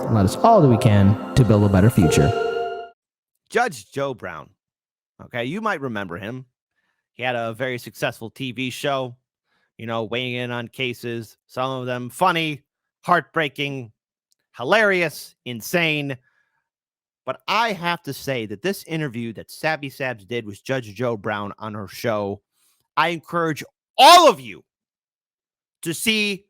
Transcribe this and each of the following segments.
and let us all do we can to build a better future. Judge Joe Brown. Okay, you might remember him. He had a very successful TV show, weighing in on cases, some of them funny, heartbreaking, hilarious, insane. But I have to say that this interview that Sabby Sabs did with Judge Joe Brown on her show, I encourage all of you to see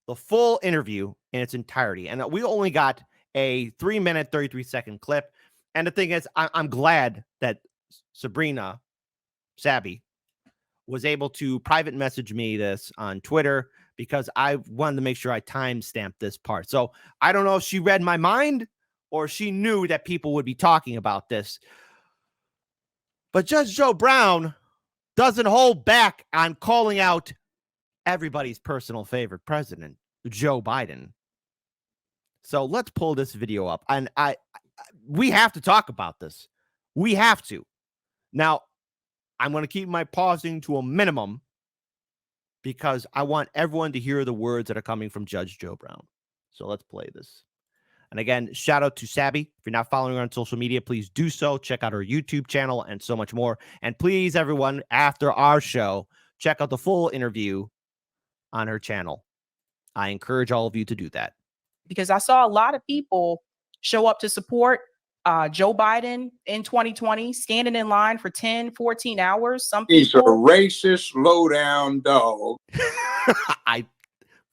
the full interview in its entirety. And we only got a 3-minute, 33-second clip. And the thing is, I'm glad that Sabrina Sabby was able to private message me this on Twitter because I wanted to make sure I timestamped this part. So I don't know if she read my mind or she knew that people would be talking about this. But Judge Joe Brown doesn't hold back on calling out everybody's personal favorite president, Joe Biden. So let's pull this video up. And we have to talk about this. We have to. Now, I'm going to keep my pausing to a minimum because I want everyone to hear the words that are coming from Judge Joe Brown. So let's play this. And again, shout out to Sabby. If you're not following her on social media, please do so. Check out her YouTube channel and so much more. And please, everyone, after our show, check out the full interview on her channel. I encourage all of you to do that. Because I saw a lot of people show up to support Joe Biden in 2020, standing in line for 10, 14 hours. Some people... He's a racist, low-down dog.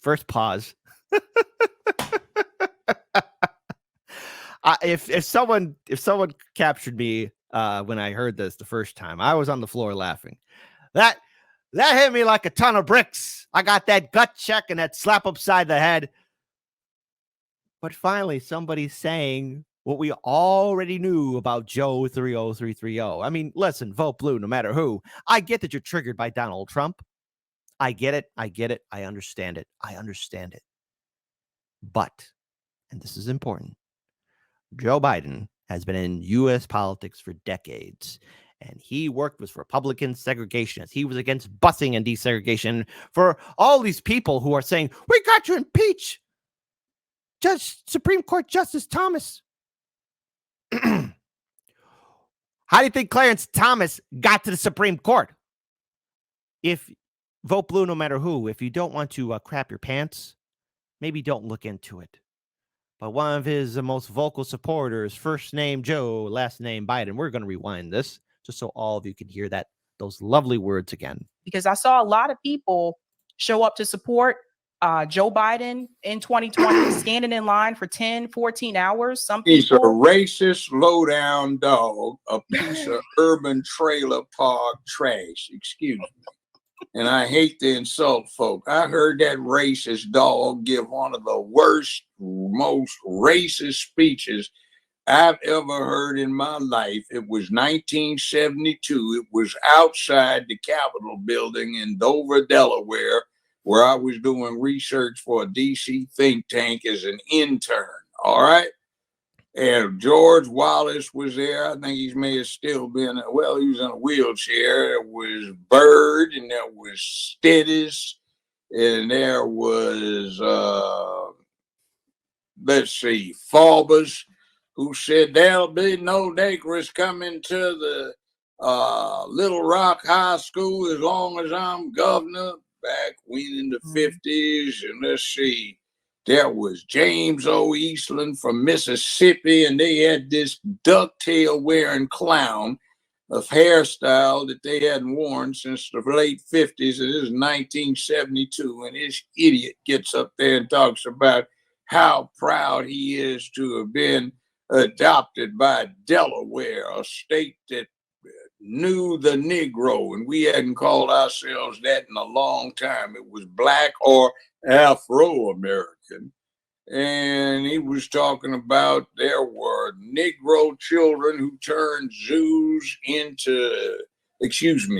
First pause. If someone captured me when I heard this the first time, I was on the floor laughing. That hit me like a ton of bricks. I got that gut check and that slap upside the head. But finally, somebody's saying what we already knew about Joe 30330. I mean, listen, vote blue no matter who. I get that you're triggered by Donald Trump. I get it. I understand it. But, and this is important, Joe Biden has been in U.S. politics for decades, and he worked with Republican segregationists. He was against busing and desegregation. For all these people who are saying, we got to impeach Supreme Court Justice Thomas. How do you think Clarence Thomas got to the Supreme Court? If vote blue no matter who, if you don't want to crap your pants, maybe don't look into it. But one of his most vocal supporters, first name Joe, last name Biden. We're going to rewind this just so all of you can hear those lovely words again. Because I saw a lot of people show up to support Joe Biden in 2020, standing in line for 10, 14 hours. Some people... He's a racist, low-down dog, a piece of urban trailer park trash. Excuse me. And I hate to insult folk. I heard that racist dog give one of the worst, most racist speeches I've ever heard in my life. It was 1972. It was outside the Capitol building in Dover, Delaware, where I was doing research for a DC think tank as an intern. All right. And George Wallace was there. I think he may have still been, well, he was in a wheelchair. There was Byrd, and there was Stidis, and there was, Faubus, who said there'll be no Negroes coming to the Little Rock High School as long as I'm governor. Back when in the 50s, and let's see, there was James O. Eastland from Mississippi, and they had this ducktail wearing clown of hairstyle that they hadn't worn since the late 50s. It is 1972, and this idiot gets up there and talks about how proud he is to have been adopted by Delaware, a state that knew the Negro, and we hadn't called ourselves that in a long time. It was Black or Afro-American. And he was talking about there were Negro children who turned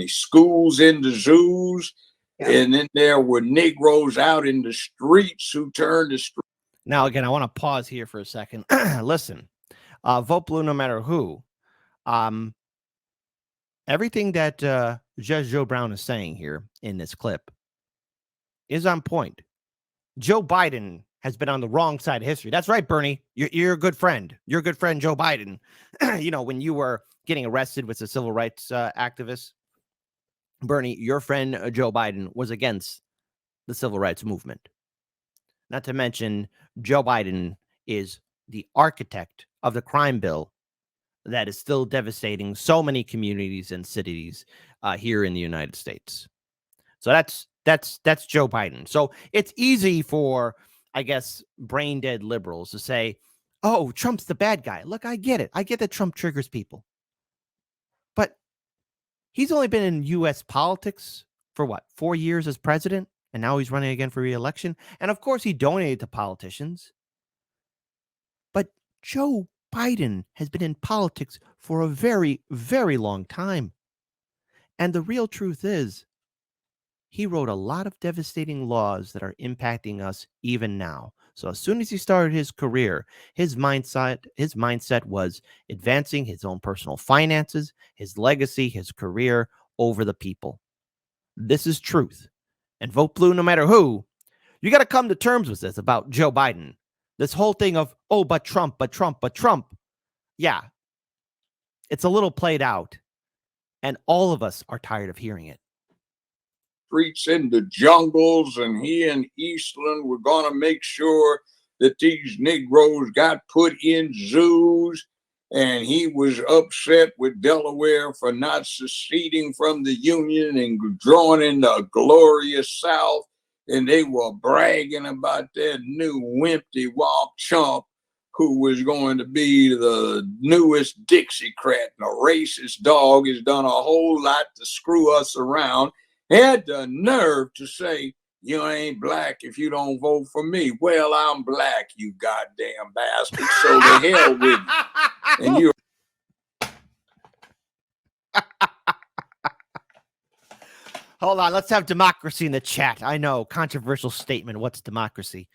schools into zoos. Yeah. And then there were Negroes out in the streets who turned the streets. Now, again, I want to pause here for a second. Listen, vote blue no matter who. Everything that Judge Joe Brown is saying here in this clip is on point. Joe Biden has been on the wrong side of history. That's right, Bernie. You're a good friend. You're a good friend, Joe Biden. When you were getting arrested with the civil rights activists, Bernie, your friend Joe Biden was against the civil rights movement. Not to mention, Joe Biden is the architect of the crime bill that is still devastating so many communities and cities here in the United States. So that's Joe Biden. So it's easy for, I guess, brain dead liberals to say, "Oh, Trump's the bad guy." Look, I get it. I get that Trump triggers people, but he's only been in U.S. politics for 4 years as president, and now he's running again for re-election. And of course, he donated to politicians. But Joe Biden has been in politics for a very, very long time. And the real truth is, he wrote a lot of devastating laws that are impacting us even now. So as soon as he started his career, his mindset was advancing his own personal finances, his legacy, his career over the people. This is truth. And vote blue no matter who. You got to come to terms with this about Joe Biden. This whole thing of, oh, but Trump. Yeah, it's a little played out. And all of us are tired of hearing it. Streets in the jungles, and he and Eastland were going to make sure that these Negroes got put in zoos, and he was upset with Delaware for not seceding from the Union and joining the glorious South, and they were bragging about that new wimpy wop chump who was going to be the newest Dixiecrat, and a racist dog has done a whole lot to screw us around. Had the nerve to say, "You ain't black if you don't vote for me." Well, I'm black, you goddamn bastard. So the hell with you. And you're Hold on, let's have democracy in the chat. I know, controversial statement. What's democracy?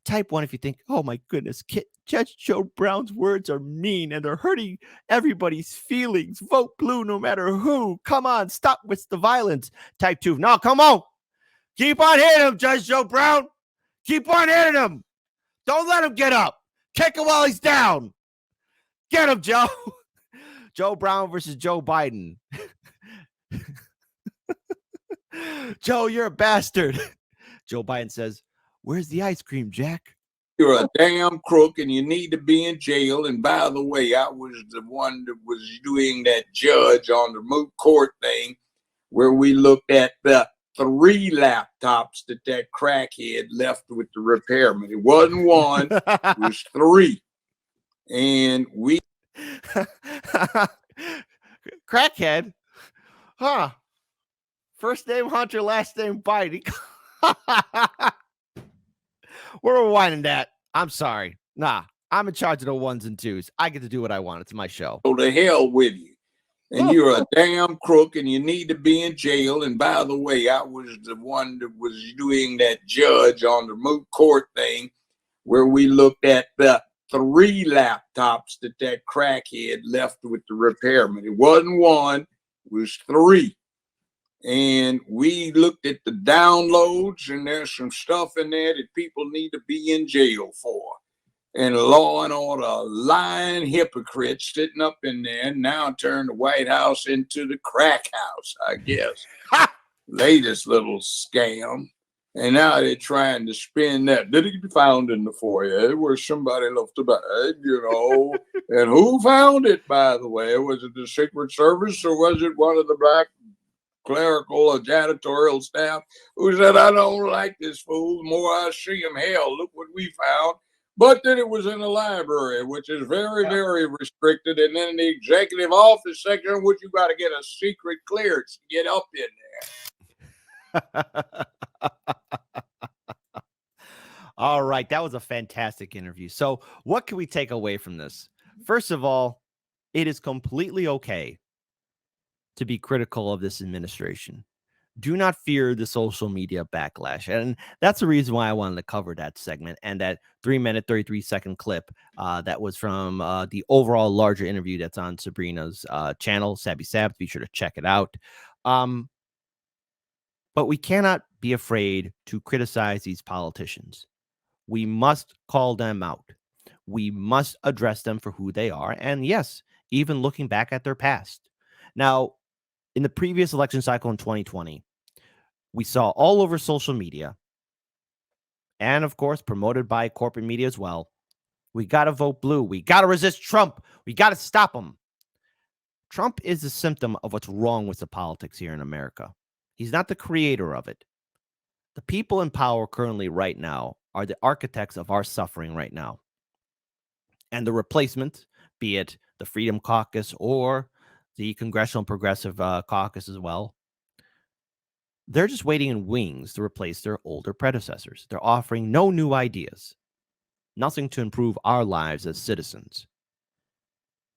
Type 1 if you think, oh my goodness, Judge Joe Brown's words are mean and they're hurting everybody's feelings. Vote blue no matter who. Come on, stop with the violence. Type 2, no, come on. Keep on hitting him, Judge Joe Brown. Keep on hitting him. Don't let him get up. Kick him while he's down. Get him, Joe. Joe Brown versus Joe Biden. Joe, you're a bastard. Joe Biden says, "Where's the ice cream, Jack?" You're a damn crook and you need to be in jail. And by the way, I was the one that was doing that judge on the moot court thing where we looked at the 3 laptops that crackhead left with the repairman. It wasn't 1, it was 3. And we... Crackhead? Huh. First name Hunter, last name Biden. We're rewinding that. I'm sorry. Nah, I'm in charge of the 1s and 2s. I get to do what I want. It's my show. So the hell with you. And you're a damn crook and you need to be in jail. And by the way, I was the one that was doing that judge on the moot court thing where we looked at the 3 laptops that crackhead left with the repairman. It wasn't 1, it was 3. And we looked at the downloads, and there's some stuff in there that people need to be in jail for. And Law and Order, lying hypocrites sitting up in there, and now turned the White House into the crack house, I guess. Latest little scam. And now they're trying to spin that. Did it be found in the foyer where somebody left a bag, And who found it, by the way? Was it the Secret Service or was it one of the black clerical or janitorial staff who said, "I don't like this fool. The more I see him, hell, look what we found." But then it was in the library, which is very, very restricted. And then in the executive office section, which you got to get a secret clearance to get up in there. All right. That was a fantastic interview. So what can we take away from this? First of all, it is completely okay to be critical of this administration. Do not fear the social media backlash. And that's the reason why I wanted to cover that segment and that 3-minute, 33-second clip that was from the overall larger interview that's on Sabrina's channel, Sabby Sab. Be sure to check it out. But we cannot be afraid to criticize these politicians We must call them out. We must address them for who they are. And yes, even looking back at their past. Now, in the previous election cycle in 2020, we saw all over social media, and of course, promoted by corporate media as well, we got to vote blue. We got to resist Trump. We got to stop him. Trump is a symptom of what's wrong with the politics here in America. He's not the creator of it. The people in power currently right now are the architects of our suffering right now. And the replacement, be it the Freedom Caucus or the Congressional Progressive Caucus as well, they're just waiting in wings to replace their older predecessors. They're offering no new ideas, nothing to improve our lives as citizens.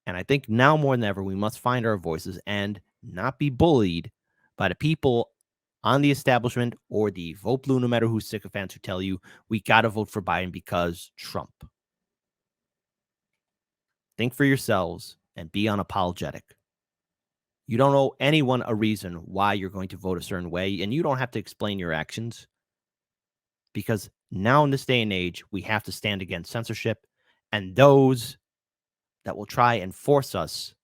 And I think now more than ever, we must find our voices and not be bullied by the people on the establishment or the vote blue, no matter who sycophants who tell you we got to vote for Biden because Trump. Think for yourselves and be unapologetic. You don't owe anyone a reason why you're going to vote a certain way, and you don't have to explain your actions. Because now in this day and age, we have to stand against censorship and those that will try and force us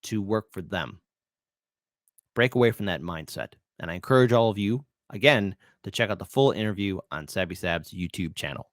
to work for them. Break away from that mindset. And I encourage all of you, again, to check out the full interview on Sabby Sab's YouTube channel.